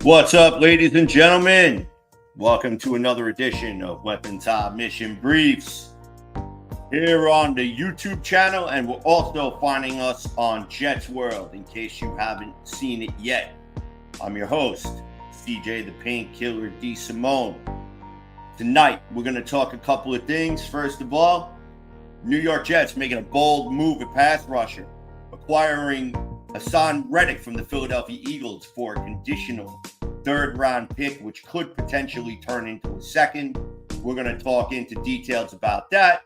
What's up, ladies and gentlemen? Welcome to another edition of Weapon Top Mission Briefs here on the YouTube channel, and we're also finding us on Jets World in case you haven't seen it yet. I'm your host, CJ the Painkiller DeSimone. Tonight, we're going to talk a couple of things. First of all, New York Jets making a bold move at pass rusher, acquiring Hassan Reddick from the Philadelphia Eagles for a conditional third-round pick, which could potentially turn into a second. We're going to talk into details about that.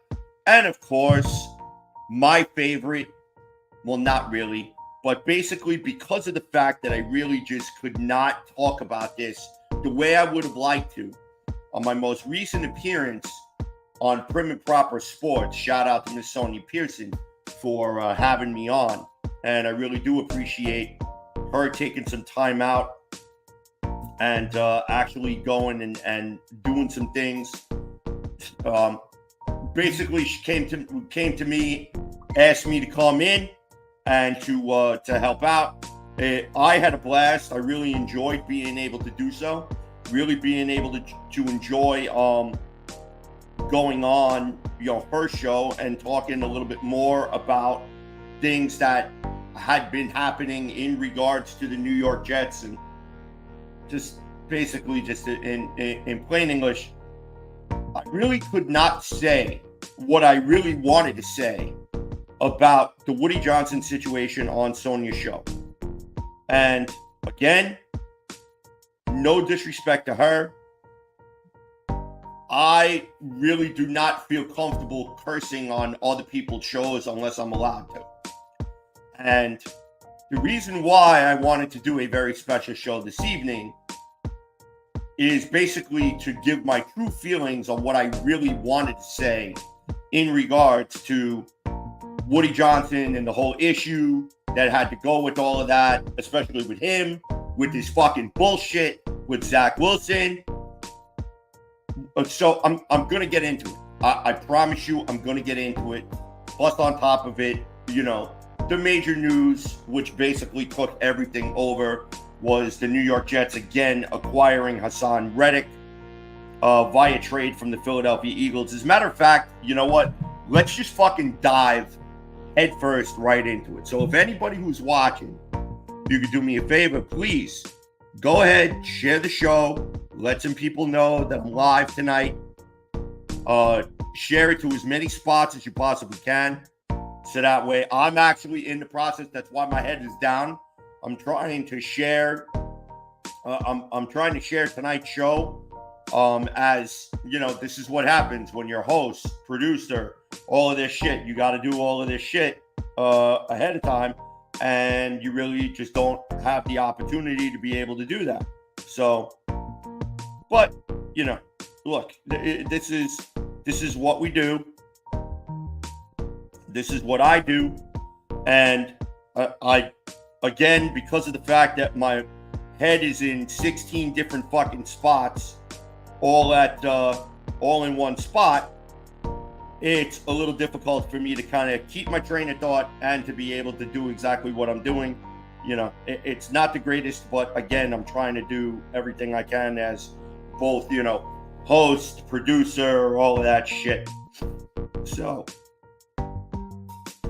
And, of course, my favorite, well, not really, but basically because of the fact that I really just could not talk about this the way I would have liked to on my most recent appearance on Prim and Proper Sports. Shout out to Miss Sonia Pearson for having me on. And I really do appreciate her taking some time out and actually going and doing some things. Basically, she came to me, asked me to come in and to help out. I had a blast. I really enjoyed being able to do so. Really being able to enjoy going on her show and talking a little bit more about things that had been happening in regards to the New York Jets, and just basically just in plain English, I really could not say what I really wanted to say about the Woody Johnson situation on Sonia's show. And again, no disrespect to her, I really do not feel comfortable cursing on other people's shows unless I'm allowed to. And the reason why I wanted to do a very special show this evening is basically to give my true feelings on what I really wanted to say in regards to Woody Johnson and the whole issue that had to go with all of that, especially with him, with his fucking bullshit with Zach Wilson. So I'm going to get into it. I promise you I'm going to get into it. Plus on top of it, the major news, which basically took everything over, was the New York Jets again acquiring Hassan Reddick via trade from the Philadelphia Eagles. As a matter of fact, you know what? Let's just fucking dive headfirst right into it. So if anybody who's watching, you could do me a favor, please go ahead, share the show, let some people know that I'm live tonight. Share it to as many spots as you possibly can. So that way, I'm actually in the process. That's why my head is down. I'm trying to share. I'm trying to share tonight's show. As this is what happens when you're host, producer, all of this shit. You got to do all of this shit ahead of time, and you really just don't have the opportunity to be able to do that. So, but look, this is what we do. This is what I do, and I again, because of the fact that my head is in 16 different fucking spots, all in one spot, it's a little difficult for me to kind of keep my train of thought and to be able to do exactly what I'm doing. It's not the greatest, but again, I'm trying to do everything I can as both, host, producer, all of that shit. So,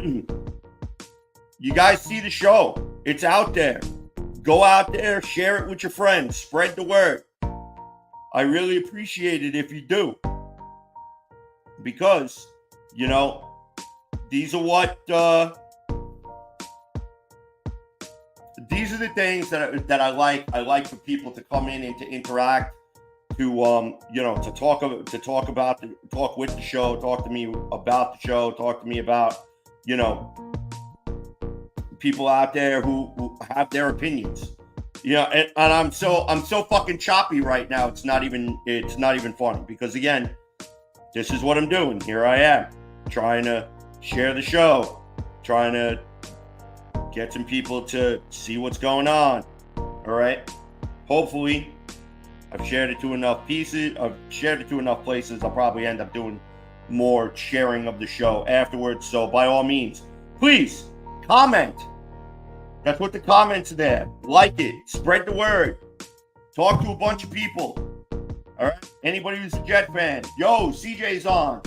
you guys see the show. It's out there. Go out there, share it with your friends, spread the word. I really appreciate it if you do. Because, these are what these are the things that I like. I like for people to come in and to interact, to talk with the show, talk to me about the show, talk to me about, people out there who have their opinions. And I'm so fucking choppy right now. It's not even funny, because again, this is what I'm doing. Here I am trying to share the show, trying to get some people to see what's going on. All right. Hopefully I've shared it to enough pieces. I've shared it to enough places. I'll probably end up doing more sharing of the show afterwards. So by all means, please comment. That's what the comments are there. Like it. Spread the word. Talk to a bunch of people. All right? Anybody who's a Jet fan. Yo, CJ's on.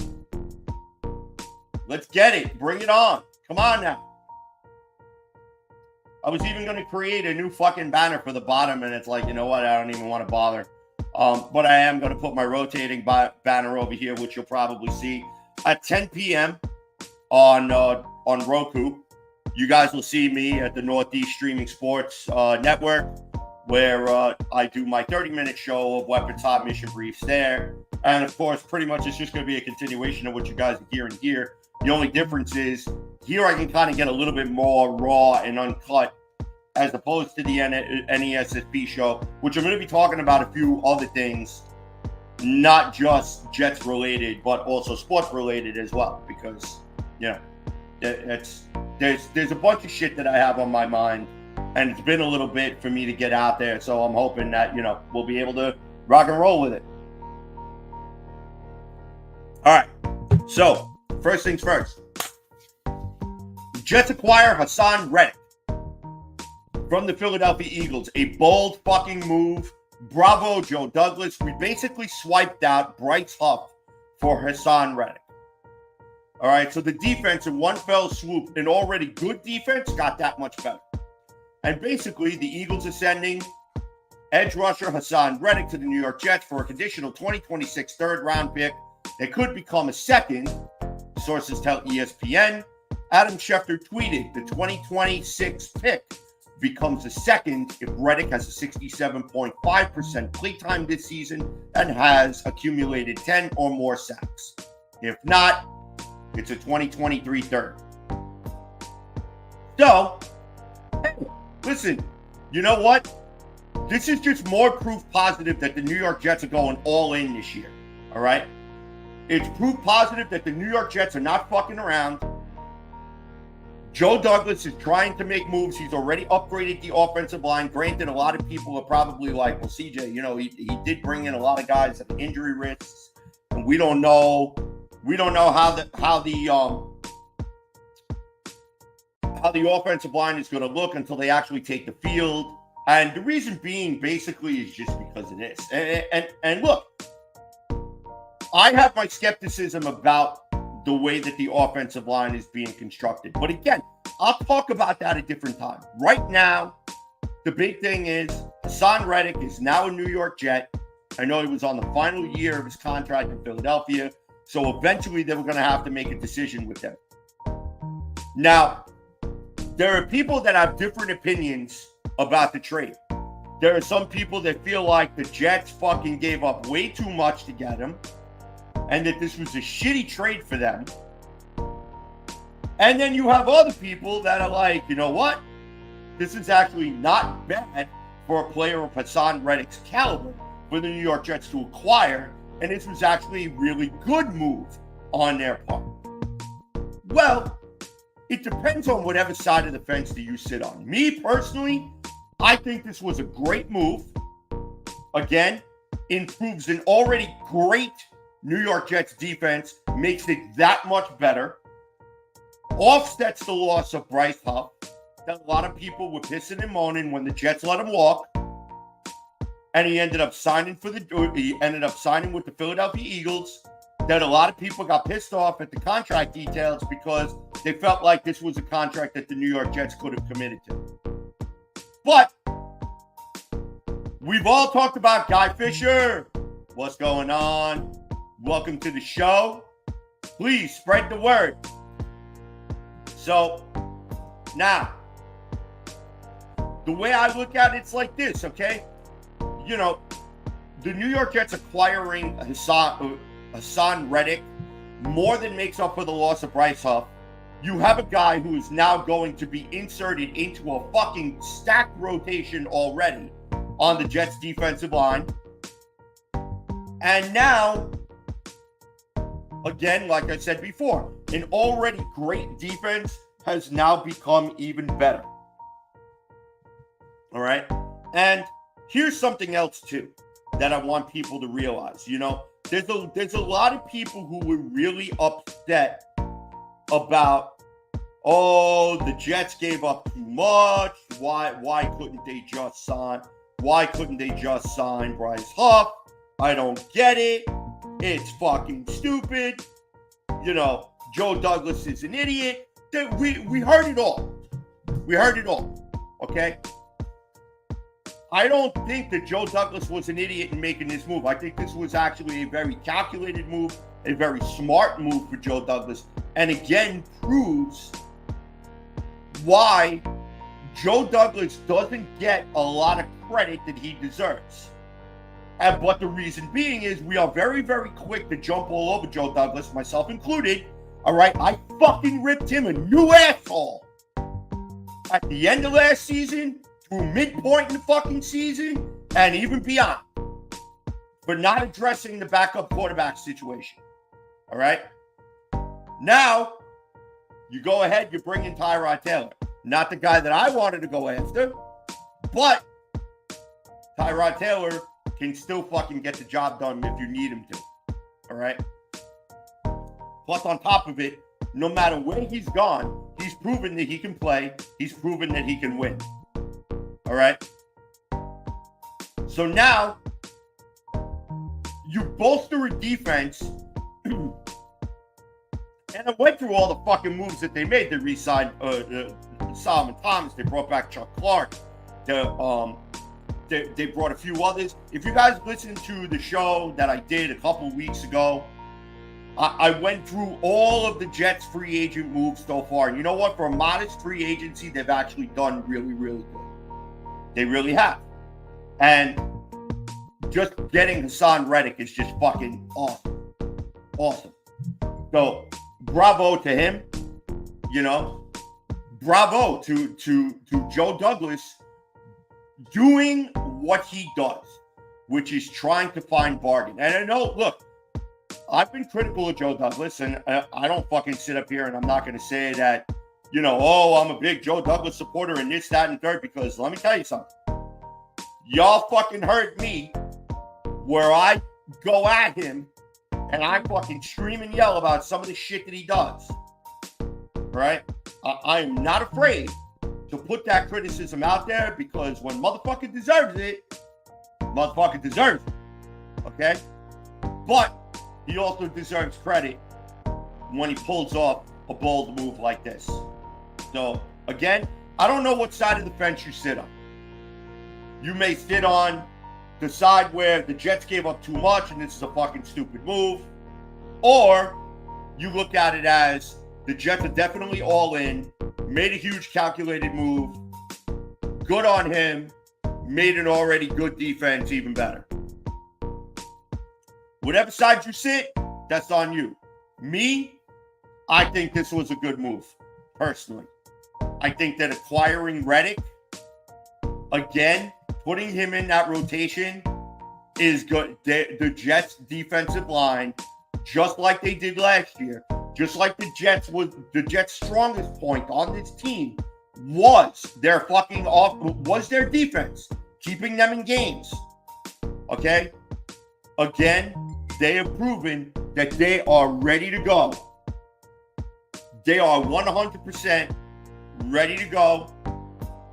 Let's get it. Bring it on. Come on now. I was even going to create a new fucking banner for the bottom, and it's like, you know what? I don't even want to bother. But I am going to put my rotating banner over here, which you'll probably see at 10 p.m. on Roku. You guys will see me at the Northeast Streaming Sports Network, where I do my 30-minute show of Weapon Top Mission Briefs there. And, of course, pretty much it's just going to be a continuation of what you guys are hearing here. The only difference is here I can kind of get a little bit more raw and uncut as opposed to the NESSP show, which I'm going to be talking about a few other things, not just Jets related, but also sports related as well, because, you know, there's a bunch of shit that I have on my mind, and it's been a little bit for me to get out there, so I'm hoping that, you know, we'll be able to rock and roll with it. All right, so first things first. Jets acquire Hassan Reddick from the Philadelphia Eagles. A bold fucking move. Bravo, Joe Douglas. We basically swiped out Bryce Huff for Hassan Reddick. All right, so the defense in one fell swoop, an already good defense, got that much better. And basically, the Eagles are sending edge rusher Hassan Reddick to the New York Jets for a conditional 2026 third-round pick that could become a second. Sources tell ESPN. Adam Schefter tweeted the 2026 pick becomes a second if Reddick has a 67.5% playtime this season and has accumulated 10 or more sacks. If not, it's a 2023 third. So, hey, listen, you know what? This is just more proof positive that the New York Jets are going all in this year, all right? It's proof positive that the New York Jets are not fucking around. Joe Douglas is trying to make moves. He's already upgraded the offensive line. Granted, a lot of people are probably like, well, CJ, you know, he did bring in a lot of guys at injury risks, and we don't know how the offensive line is going to look until they actually take the field. And the reason being basically is just because it is. And look, I have my skepticism about the way that the offensive line is being constructed. But again, I'll talk about that at a different time. Right now, the big thing is Hassan Reddick is now a New York Jet. I know he was on the final year of his contract in Philadelphia. So eventually they were going to have to make a decision with him. Now, there are people that have different opinions about the trade. There are some people that feel like the Jets fucking gave up way too much to get him, and that this was a shitty trade for them. And then you have other people that are like, you know what? This is actually not bad for a player of Hassan Reddick's caliber for the New York Jets to acquire, and this was actually a really good move on their part. Well, it depends on whatever side of the fence that you sit on. Me, personally, I think this was a great move. Again, improves an already great New York Jets defense, makes it that much better, offsets the loss of Bryce Huff. A lot of people were pissing and moaning when the Jets let him walk, and he ended up signing with the Philadelphia Eagles. That a lot of people got pissed off at the contract details because they felt like this was a contract that the New York Jets could have committed to. But we've all talked about Guy Fisher. What's going on? Welcome to the show. Please spread the word. So, now, the way I look at it's like this, okay? You know, the New York Jets acquiring Hassan Reddick more than makes up for the loss of Bryce Huff. You have a guy who is now going to be inserted into a fucking stacked rotation already on the Jets defensive line. And now, again, like I said before, an already great defense has now become even better. All right? And here's something else, too, that I want people to realize. You know, there's a lot of people who were really upset about, oh, the Jets gave up too much. Why couldn't they just sign? Why couldn't they just sign Bryce Huff? I don't get it. It's fucking stupid. You know, Joe Douglas is an idiot. We heard it all. We heard it all. Okay? I don't think that Joe Douglas was an idiot in making this move. I think this was actually a very calculated move, a very smart move for Joe Douglas, and again proves why Joe Douglas doesn't get a lot of credit that he deserves. But the reason being is we are very, very quick to jump all over Joe Douglas, myself included. All right, I fucking ripped him a new asshole at the end of last season, through midpoint in the fucking season, and even beyond, for not addressing the backup quarterback situation. All right? Now, you go ahead, you bring in Tyrod Taylor. Not the guy that I wanted to go after, but Tyrod Taylor can still fucking get the job done if you need him to. All right? Plus, on top of it, no matter where he's gone, he's proven that he can play. He's proven that he can win. All right? So now, you bolster a defense, and I went through all the fucking moves that they made. They re-signed Solomon Thomas. They brought back Chuck Clark. They brought a few others. If you guys listened to the show that I did a couple of weeks ago, I went through all of the Jets free agent moves so far. And you know what? For a modest free agency, they've actually done really, really good. They really have. And just getting Hassan Reddick is just fucking awesome. Awesome. So, bravo to him. You know, bravo to Joe Douglas doing what he does, which is trying to find bargain. And I know, look, I've been critical of Joe Douglas, and I don't fucking sit up here and I'm not going to say that, you know, oh, I'm a big Joe Douglas supporter and this, that, and third, because let me tell you something. Y'all fucking heard me where I go at him and I fucking scream and yell about some of the shit that he does. Right? I am not afraid to put that criticism out there, because when motherfucker deserves it, motherfucker deserves it. Okay? But he also deserves credit when he pulls off a bold move like this. So, again, I don't know what side of the fence you sit on. You may sit on the side where the Jets gave up too much and this is a fucking stupid move. Or you look at it as the Jets are definitely all in, made a huge calculated move, good on him, made an already good defense even better. Whatever side you sit, that's on you. Me, I think this was a good move, personally. I think that acquiring Reddick, again, putting him in that rotation is good. The Jets' defensive line, just like they did last year, just like the Jets' strongest point on this team was their their defense, keeping them in games. Okay? Again, they have proven that they are ready to go. They are 100% ready to go.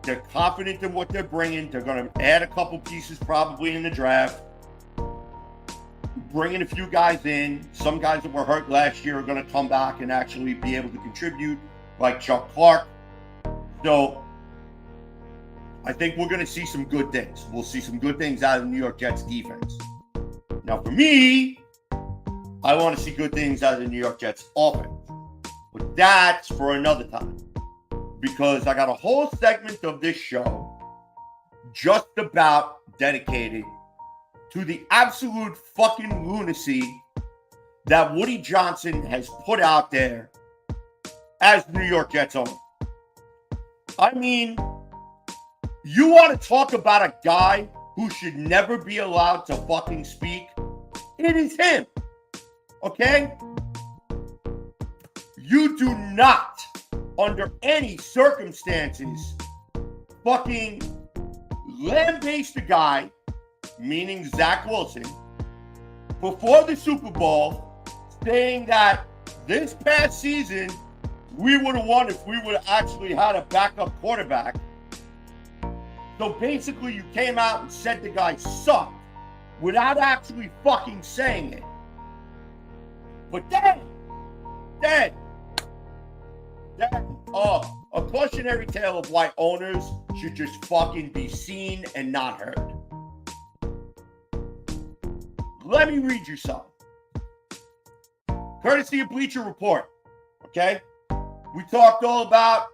They're confident in what they're bringing. They're going to add a couple pieces probably in the draft. Bringing a few guys in. Some guys that were hurt last year are going to come back and actually be able to contribute, like Chuck Clark. So, I think we're going to see some good things. We'll see some good things out of the New York Jets defense. Now, for me, I want to see good things out of the New York Jets offense. But that's for another time. Because I got a whole segment of this show just about dedicated to the absolute fucking lunacy that Woody Johnson has put out there as New York Jets owner. I mean, you want to talk about a guy who should never be allowed to fucking speak? It is him. Okay? You do not, under any circumstances, fucking lambaste a guy, meaning Zach Wilson, before the Super Bowl, saying that this past season we would have won if we would have actually had a backup quarterback, So basically, you came out and said the guy sucked without actually fucking saying it. But then, a cautionary tale of why owners should just fucking be seen and not heard. Let me read you something. Courtesy of Bleacher Report, okay? We talked all about,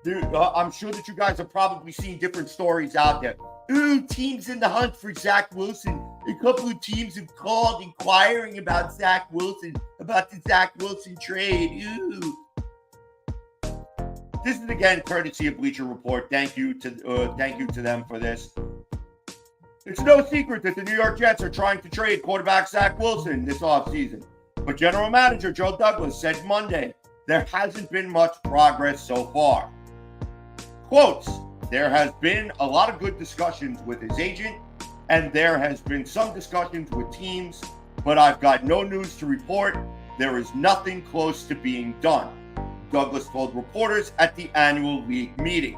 I'm sure that you guys have probably seen different stories out there. Ooh, teams in the hunt for Zach Wilson. A couple of teams have called inquiring about Zach Wilson, about the Zach Wilson trade. Ooh. This is again courtesy of Bleacher Report. Thank you to them for this. It's no secret that the New York Jets are trying to trade quarterback Zach Wilson this offseason. But General Manager Joe Douglas said Monday there hasn't been much progress so far. Quotes, there has been a lot of good discussions with his agent, and there has been some discussions with teams, but I've got no news to report. There is nothing close to being done, Douglas told reporters at the annual league meeting.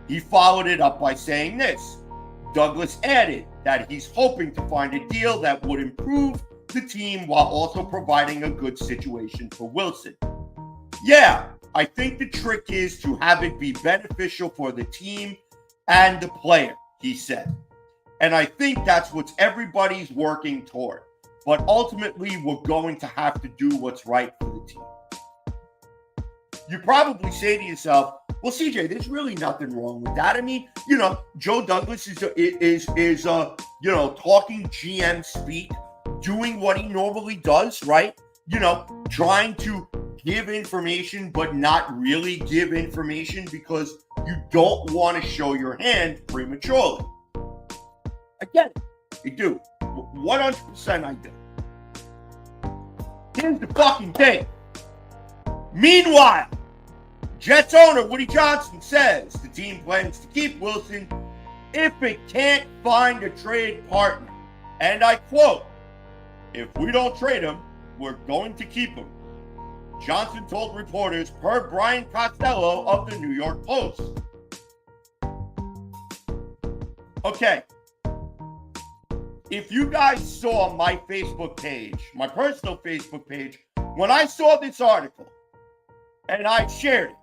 He followed it up by saying this. Douglas added that he's hoping to find a deal that would improve the team while also providing a good situation for Wilson. Yeah, I think the trick is to have it be beneficial for the team and the player, he said. And I think that's what everybody's working toward. But ultimately, we're going to have to do what's right for the team. You probably say to yourself, well, CJ, there's really nothing wrong with that. I mean, Joe Douglas is talking GM speak, doing what he normally does, right? Trying to give information, but not really give information because you don't want to show your hand prematurely. I get it. I do. 100% I do. Here's the fucking thing. Meanwhile, Jets owner Woody Johnson says the team plans to keep Wilson if it can't find a trade partner. And I quote, if we don't trade him, we're going to keep him. Johnson told reporters per Brian Costello of the New York Post. Okay. If you guys saw my Facebook page, my personal Facebook page, when I saw this article and I shared it,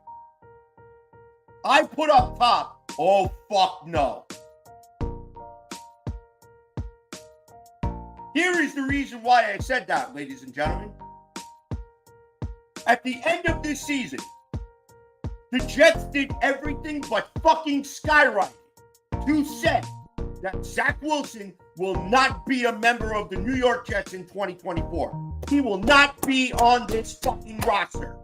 I put up top, oh fuck no. Here is the reason why I said that, ladies and gentlemen. At the end of this season, the Jets did everything but fucking skyrocket to say that Zach Wilson will not be a member of the New York Jets in 2024. He will not be on this fucking roster.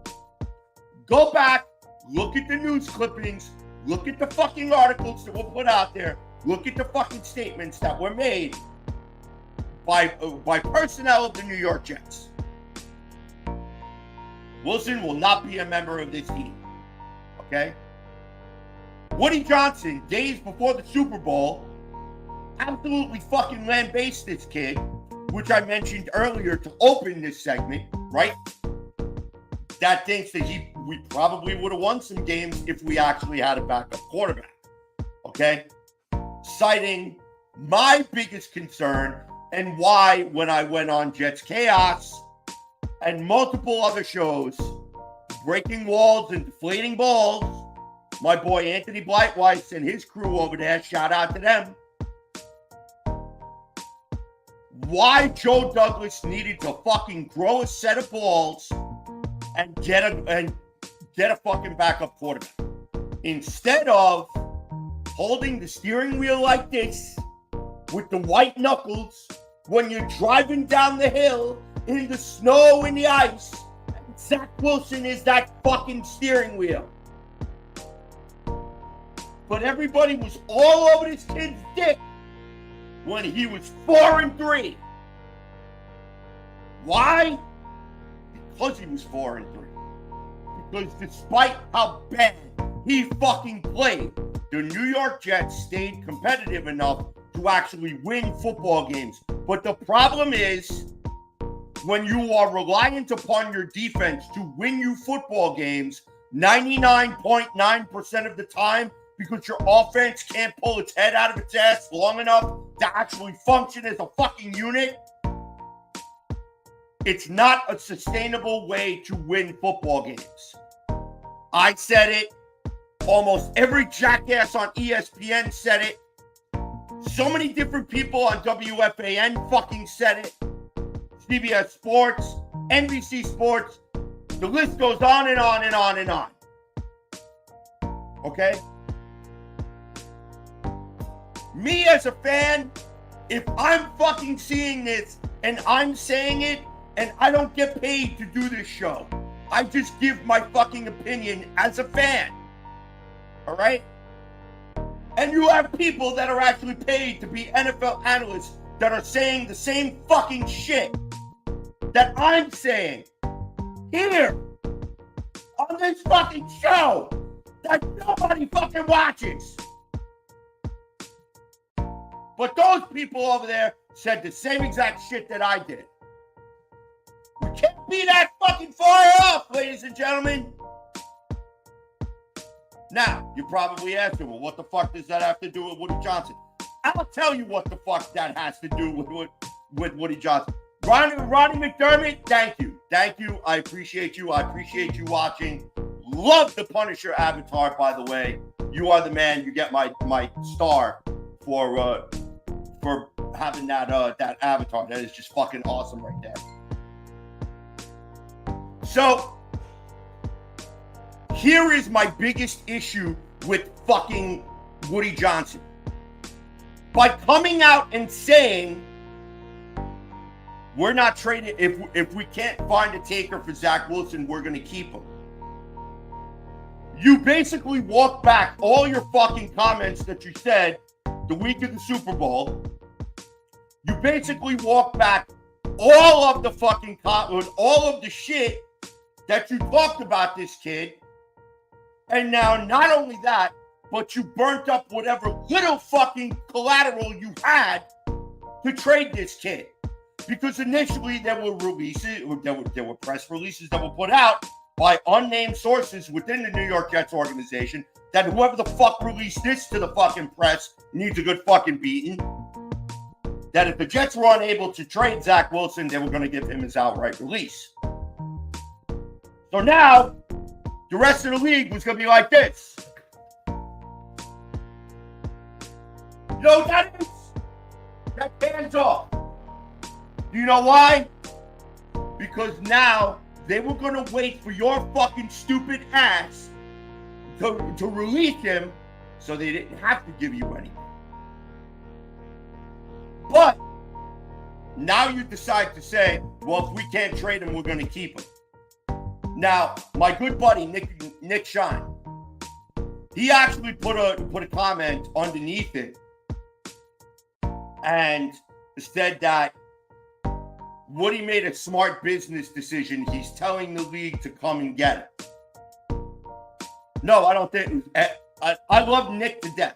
Go back, look at the news clippings, look at the fucking articles that were put out there, look at the fucking statements that were made by personnel of the New York Jets. Wilson will not be a member of this team. Okay? Woody Johnson, days before the Super Bowl, absolutely fucking lambasted this kid, which I mentioned earlier to open this segment, right? That thinks that we probably would have won some games if we actually had a backup quarterback. Okay? Citing my biggest concern and why, when I went on Jets Chaos and multiple other shows, breaking walls and deflating balls, my boy Anthony Blightweiss and his crew over there, shout out to them, why Joe Douglas needed to fucking grow a set of balls and get a fucking backup quarterback. Instead of holding the steering wheel like this with the white knuckles when you're driving down the hill in the snow and the ice, and Zach Wilson is that fucking steering wheel. But everybody was all over this kid's dick when he was 4-3. Why? Because he was 4-3. Because despite how bad he fucking played, the New York Jets stayed competitive enough to actually win football games. But the problem is, when you are reliant upon your defense to win you football games 99.9% of the time, because your offense can't pull its head out of its ass long enough to actually function as a fucking unit. It's not a sustainable way to win football games. I said it. Almost every jackass on ESPN said it. So many different people on WFAN fucking said it. CBS Sports, NBC Sports. The list goes on and on and on and on. Okay? Me as a fan, if I'm fucking seeing this and I'm saying it and I don't get paid to do this show, I just give my fucking opinion as a fan. All right? And you have people that are actually paid to be NFL analysts that are saying the same fucking shit that I'm saying here on this fucking show that nobody fucking watches. But those people over there said the same exact shit that I did. We can't be that fucking far off, ladies and gentlemen. Now, you're probably asking, well, what the fuck does that have to do with Woody Johnson? I'll tell you what the fuck that has to do with Woody Johnson. Ronnie McDermott, thank you. Thank you. I appreciate you. I appreciate you watching. Love the Punisher avatar, by the way. You are the man. You get my star for having that avatar. That is just fucking awesome right there. So, here is my biggest issue with fucking Woody Johnson. By coming out and saying, we're not trading, if we can't find a taker for Zach Wilson, we're going to keep him. You basically walk back all your fucking comments that you said the week of the Super Bowl. You basically walk back all of the fucking all of the shit that you talked about this kid. And now, not only that, but you burnt up whatever little fucking collateral you had to trade this kid. Because initially there were releases, there were press releases that were put out by unnamed sources within the New York Jets organization that whoever the fuck released this to the fucking press needs a good fucking beating. That if the Jets were unable to trade Zach Wilson, they were going to give him his outright release. So now, the rest of the league was going to be like this. You know what that is? That's hands off. Do you know why? Because now they were going to wait for your fucking stupid ass to release him so they didn't have to give you anything. But now you decide to say, well, if we can't trade him, we're going to keep him. Now, my good buddy, Nick Shine, he actually put a comment underneath it and said that Woody made a smart business decision. He's telling the league to come and get it. No, I don't think. I love Nick to death.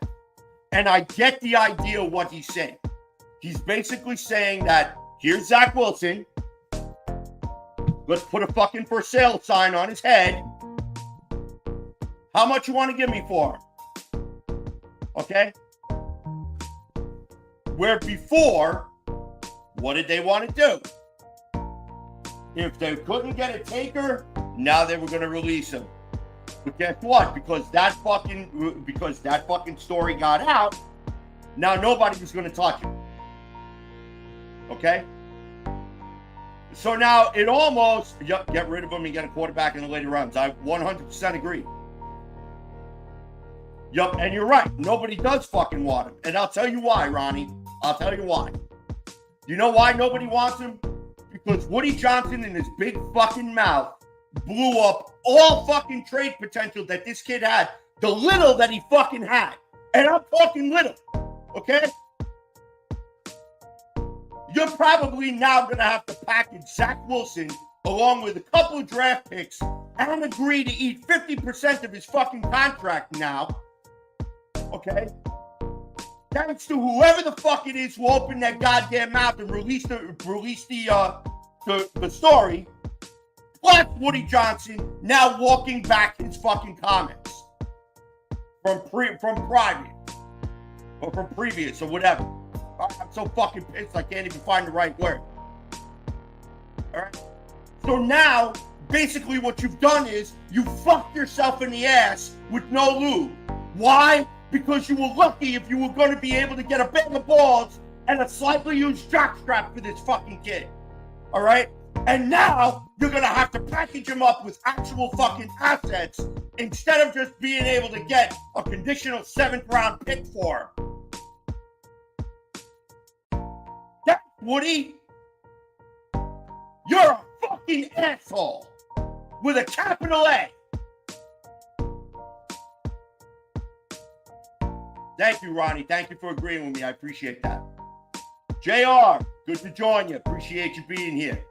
And I get the idea of what he's saying. He's basically saying that here's Zach Wilson. Let's put a fucking for sale sign on his head. How much you want to give me for him? Okay? Where before, what did they want to do? If they couldn't get a taker, now they were going to release him. But guess what? Because that fucking story got out, now nobody was going to touch him. Okay? So now it almost, get rid of him and get a quarterback in the later rounds. I 100% agree. Yup, and you're right. Nobody does fucking want him. And I'll tell you why, Ronnie. I'll tell you why. You know why nobody wants him? Because Woody Johnson in his big fucking mouth blew up all fucking trade potential that this kid had. The little that he fucking had. And I'm talking little. Okay? You're probably now going to have to package Zach Wilson along with a couple of draft picks and agree to eat 50% of his fucking contract now. Okay? Thanks to whoever the fuck it is who opened that goddamn mouth and released the story. Plus Woody Johnson now walking back his fucking comments from private or from previous or whatever. I'm so fucking pissed I can't even find the right word. All right. So now, basically, what you've done is you fucked yourself in the ass with no lube. Why? Because you were lucky if you were going to be able to get a bag of balls and a slightly used jockstrap for this fucking kid. All right? And now you're going to have to package him up with actual fucking assets instead of just being able to get a conditional 7th round pick for him. That's Woody. You're a fucking asshole with a capital A. Thank you, Ronnie. Thank you for agreeing with me. I appreciate that. JR, good to join you. Appreciate you being here.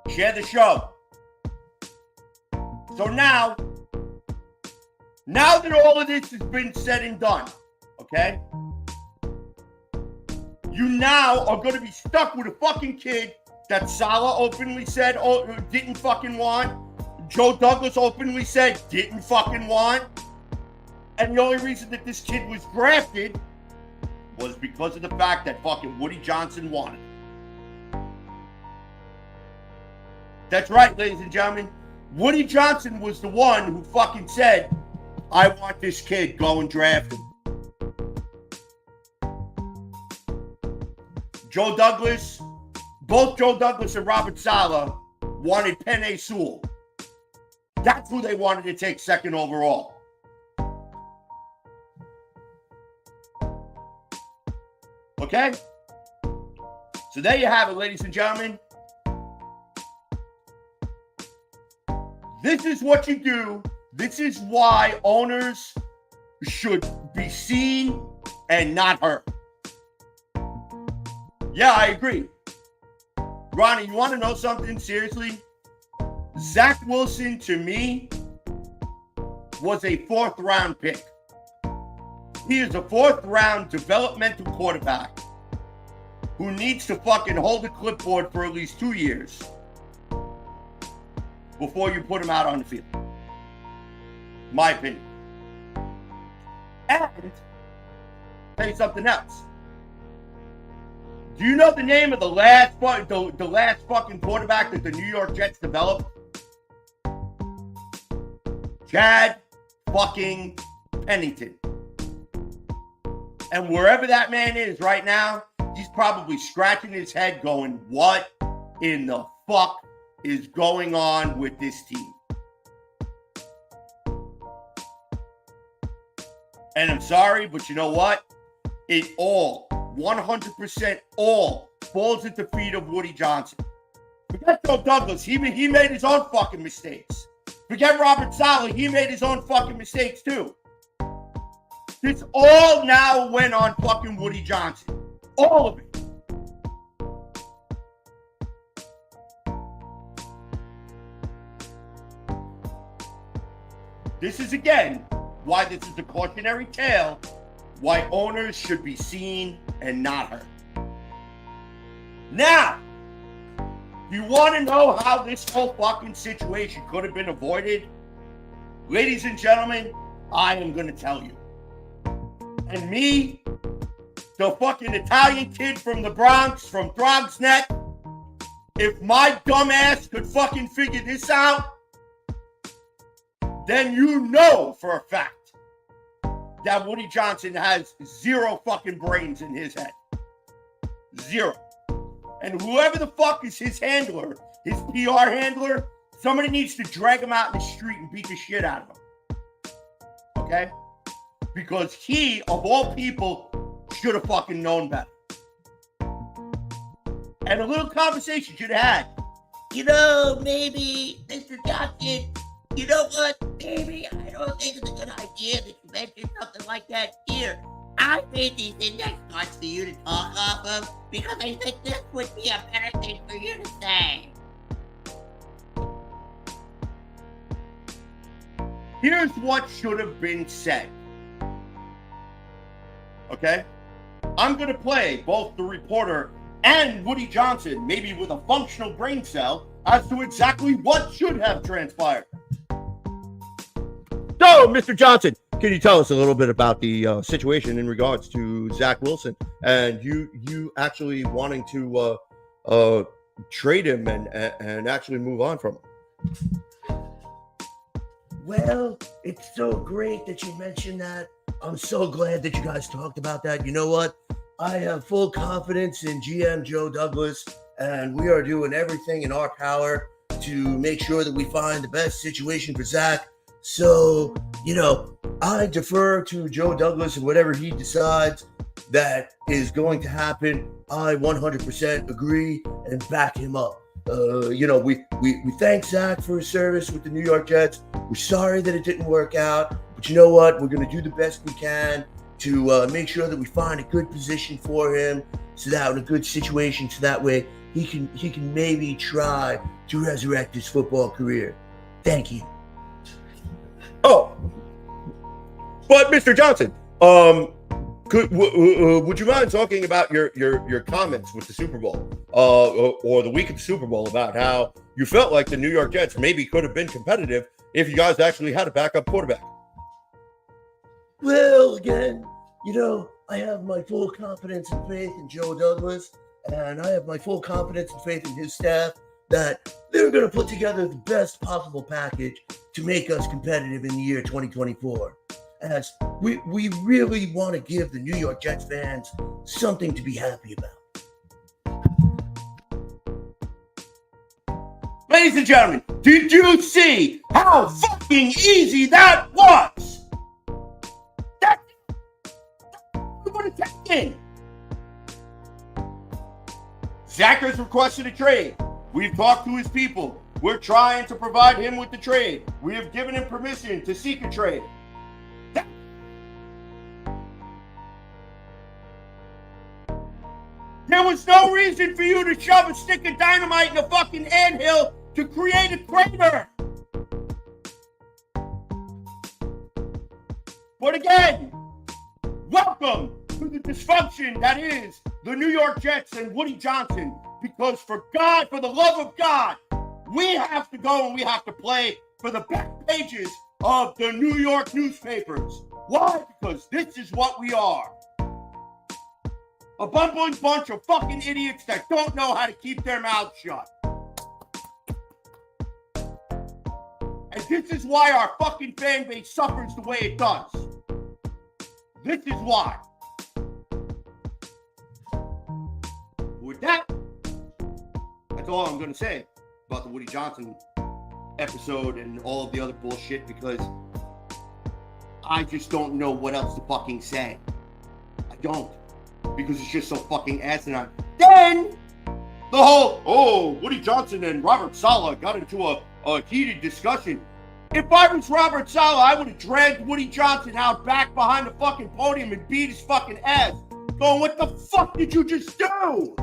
Share the show. So now that all of this has been said and done, okay? You now are going to be stuck with a fucking kid that Salah openly said didn't fucking want. Joe Douglas openly said didn't fucking want. And the only reason that this kid was drafted was because of the fact that fucking Woody Johnson wanted him. That's right, ladies and gentlemen. Woody Johnson was the one who fucking said, I want this kid, go and draft him. Joe Douglas, both Joe Douglas and Robert Saleh wanted Penei Sewell. That's who they wanted to take second overall. Okay? So there you have it, ladies and gentlemen. This is what you do. This is why owners should be seen and not heard. Yeah, I agree. Ronnie, you want to know something? Seriously? Zach Wilson, to me, was a 4th round pick. He is a 4th round developmental quarterback who needs to fucking hold a clipboard for at least 2 years before you put him out on the field. My opinion. And tell you something else. Do you know the name of the last fucking quarterback that the New York Jets developed? Chad fucking Pennington. And wherever that man is right now, he's probably scratching his head going, what in the fuck is going on with this team? And I'm sorry, but you know what? It all, 100% all, falls at the feet of Woody Johnson. Forget Joe Douglas. He made his own fucking mistakes. Forget Robert Saleh. He made his own fucking mistakes too. This all now went on fucking Woody Johnson. All of it. This is, again, why this is a cautionary tale, why owners should be seen and not heard. Now, you want to know how this whole fucking situation could have been avoided? Ladies and gentlemen, I am going to tell you. And me, the fucking Italian kid from the Bronx, from Throg's Neck, if my dumb ass could fucking figure this out, then you know for a fact that Woody Johnson has zero fucking brains in his head. Zero. And whoever the fuck is his handler, his PR handler, somebody needs to drag him out in the street and beat the shit out of him. Okay? Because he, of all people, should have fucking known better. And a little conversation should have had. You know, maybe, Mr. Johnson, you know what? Maybe I don't think it's a good idea that you mention something like that here. I made these index cards for you to talk off of because I think this would be a better thing for you to say. Here's what should have been said. Okay? I'm going to play both the reporter and Woody Johnson, maybe with a functional brain cell, as to exactly what should have transpired. So, Mr. Johnson, can you tell us a little bit about the situation in regards to Zach Wilson and you actually wanting to trade him and actually move on from him? Well, it's so great that you mentioned that. I'm so glad that you guys talked about that. You know what? I have full confidence in GM Joe Douglas, and we are doing everything in our power to make sure that we find the best situation for Zach. So, I defer to Joe Douglas and whatever he decides that is going to happen. I 100% agree and back him up. We thank Zach for his service with the New York Jets. We're sorry that it didn't work out, but you know what? We're going to do the best we can to make sure that we find a good position for him, so that in a good situation, so that way he can maybe try to resurrect his football career. Thank you. Oh, but Mr. Johnson, would you mind talking about your comments with the Super Bowl, or the week of the Super Bowl, about how you felt like the New York Jets maybe could have been competitive if you guys actually had a backup quarterback? Well, again, I have my full confidence and faith in Joe Douglas, and I have my full confidence and faith in his staff that they're going to put together the best possible package to make us competitive in the year 2024. As we really want to give the New York Jets fans something to be happy about. Ladies and gentlemen, did you see how fucking easy that was? That's what it's taking. Zach has requested a trade. We've talked to his people. We're trying to provide him with the trade. We have given him permission to seek a trade. There was no reason for you to shove a stick of dynamite in a fucking anthill to create a crater. But again, welcome to the dysfunction that is the New York Jets and Woody Johnson. Because for the love of God, we have to go and we have to play for the back pages of the New York newspapers. Why? Because this is what we are. A bumbling bunch of fucking idiots that don't know how to keep their mouths shut. And this is why our fucking fan base suffers the way it does. This is why. With that, that's all I'm going to say about the Woody Johnson episode and all of the other bullshit, because I just don't know what else to fucking say. I don't. Because it's just so fucking asinine. Then, the whole, Woody Johnson and Robert Saleh got into a heated discussion. If I was Robert Saleh, I would have dragged Woody Johnson out back behind the fucking podium and beat his fucking ass. Going, what the fuck did you just do?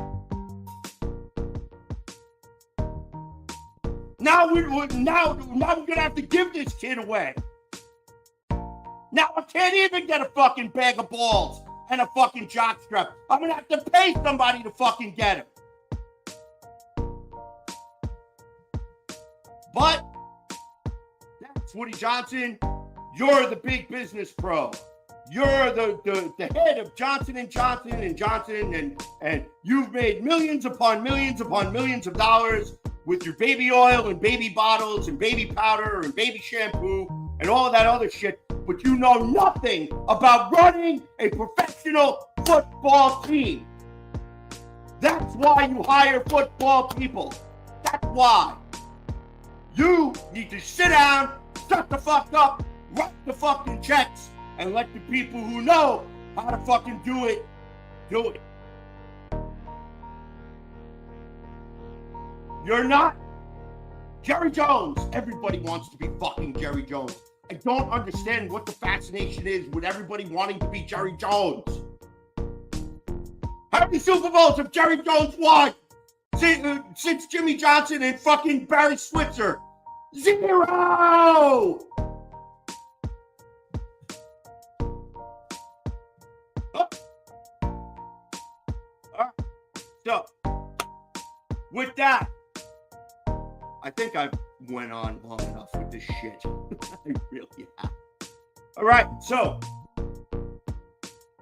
Now we're gonna have to give this kid away. Now I can't even get a fucking bag of balls and a fucking jockstrap. I'm gonna have to pay somebody to fucking get him. But that's Woody Johnson. You're the big business pro. You're the head of Johnson & Johnson and you've made millions upon millions upon millions of dollars with your baby oil and baby bottles and baby powder and baby shampoo and all of that other shit. But you know nothing about running a professional football team. That's why you hire football people. That's why. You need to sit down, shut the fuck up, write the fucking checks, and let the people who know how to fucking do it. You're not Jerry Jones. Everybody wants to be fucking Jerry Jones. I don't understand what the fascination is with everybody wanting to be Jerry Jones. How many Super Bowls have Jerry Jones won since Jimmy Johnson and fucking Barry Switzer? 0! Oh. So, with that, I think I've went on long enough with this shit. I really have. All right, so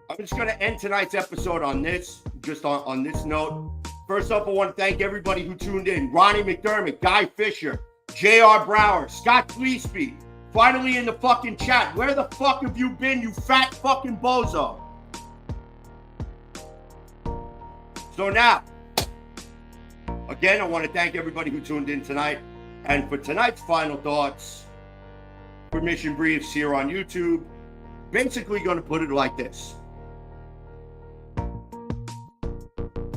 I'm just going to end tonight's episode on this, just on this note. First up, I want to thank everybody who tuned in. Ronnie McDermott, Guy Fisher, J.R. Brower, Scott Fleespy, finally in the fucking chat. Where the fuck have you been, you fat fucking bozo? So now, again, I want to thank everybody who tuned in tonight. And for tonight's final thoughts, for Mission Briefs here on YouTube, basically going to put it like this.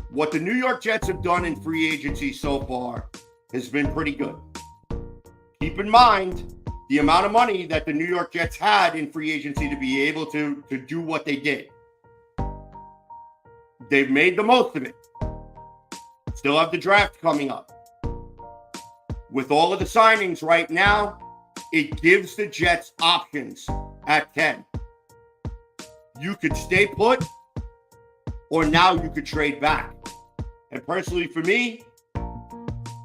What the New York Jets have done in free agency so far has been pretty good. Keep in mind the amount of money that the New York Jets had in free agency to be able to do what they did. They've made the most of it. Still have the draft coming up. With all of the signings right now, it gives the Jets options at 10. You could stay put, or now you could trade back. And personally for me,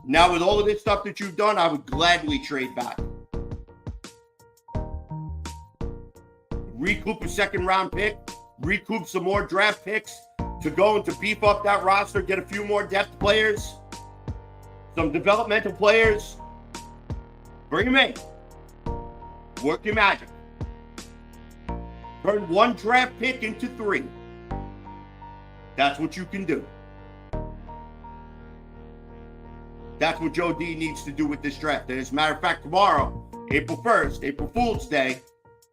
now with all of this stuff that you've done, I would gladly trade back. Recoup a second round pick, recoup some more draft picks to go and to beef up that roster, get a few more depth players, some developmental players. Bring them in. Work your magic. Turn one draft pick into 3. That's what you can do. That's what Joe D needs to do with this draft. And as a matter of fact, tomorrow, April 1st, April Fool's Day,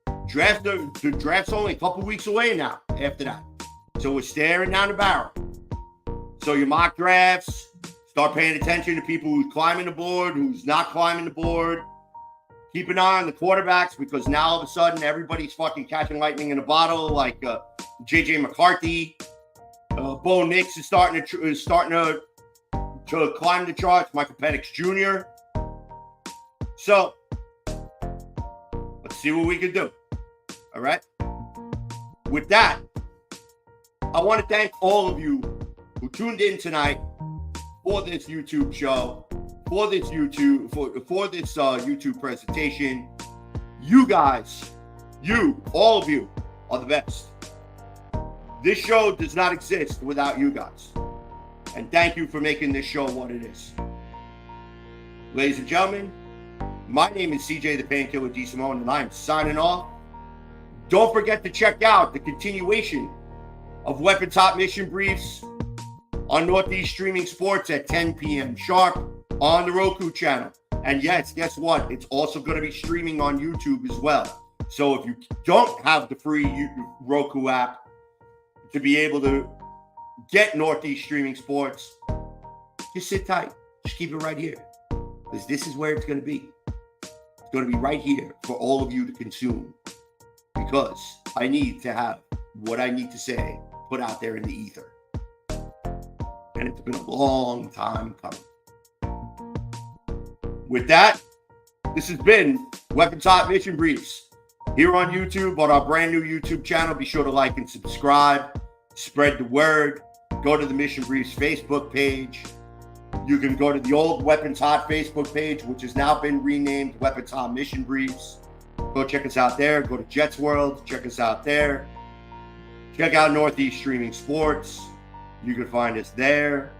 the draft's only a couple weeks away now after that. So we're staring down the barrel. So your mock drafts, start paying attention to people who's climbing the board, who's not climbing the board. Keep an eye on the quarterbacks, because now all of a sudden everybody's fucking catching lightning in a bottle, like J.J. McCarthy. Bo Nix is starting to climb the charts. Michael Penix Jr. So let's see what we can do. All right. With that, I want to thank all of you who tuned in tonight for this YouTube show, for this YouTube YouTube presentation. You guys, all of you are the best. This show does not exist without you guys. And thank you for making this show what it is. Ladies and gentlemen, my name is CJ the Painkiller DeSimone, and I am signing off. Don't forget to check out the continuation of Weapon Top Mission Briefs on Northeast Streaming Sports at 10 p.m. sharp on the Roku channel. And yes, guess what? It's also going to be streaming on YouTube as well. So if you don't have the free Roku app to be able to get Northeast Streaming Sports, just sit tight. Just keep it right here, because this is where it's going to be. It's going to be right here for all of you to consume, because I need to have what I need to say put out there in the ether. And it's been a long time coming. With that, this has been Weapon Top Mission Briefs here on YouTube, on our brand new YouTube channel. Be sure to like and subscribe. Spread the word. Go to the Mission Briefs Facebook page. You can go to the old Weapons Hot Facebook page, which has now been renamed Weapons Hot Mission Briefs. Go check us out there. Go to Jets World. Check us out there. Check out Northeast Streaming Sports. You can find us there.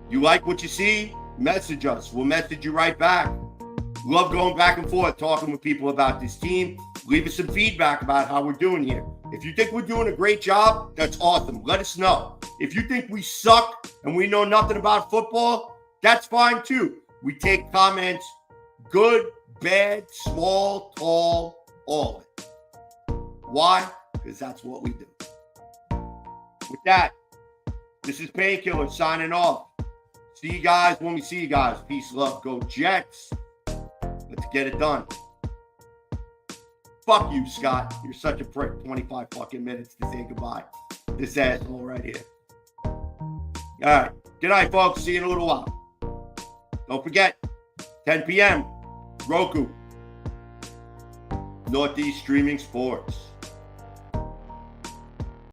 You like what you see? Message us. We'll message you right back. Love going back and forth, talking with people about this team. Leave us some feedback about how we're doing here. If you think we're doing a great job, that's awesome. Let us know. If you think we suck and we know nothing about football, that's fine too. We take comments, good, bad, small, tall, all of it. Why? Because that's what we do. With that, this is Painkiller signing off. See you guys when we see you guys. Peace, love, go Jets. Let's get it done. Fuck you, Scott. You're such a prick. 25 fucking minutes to say goodbye. This asshole right here. All right. Good night, folks. See you in a little while. Don't forget, 10 p.m. Roku. Northeast Streaming Sports.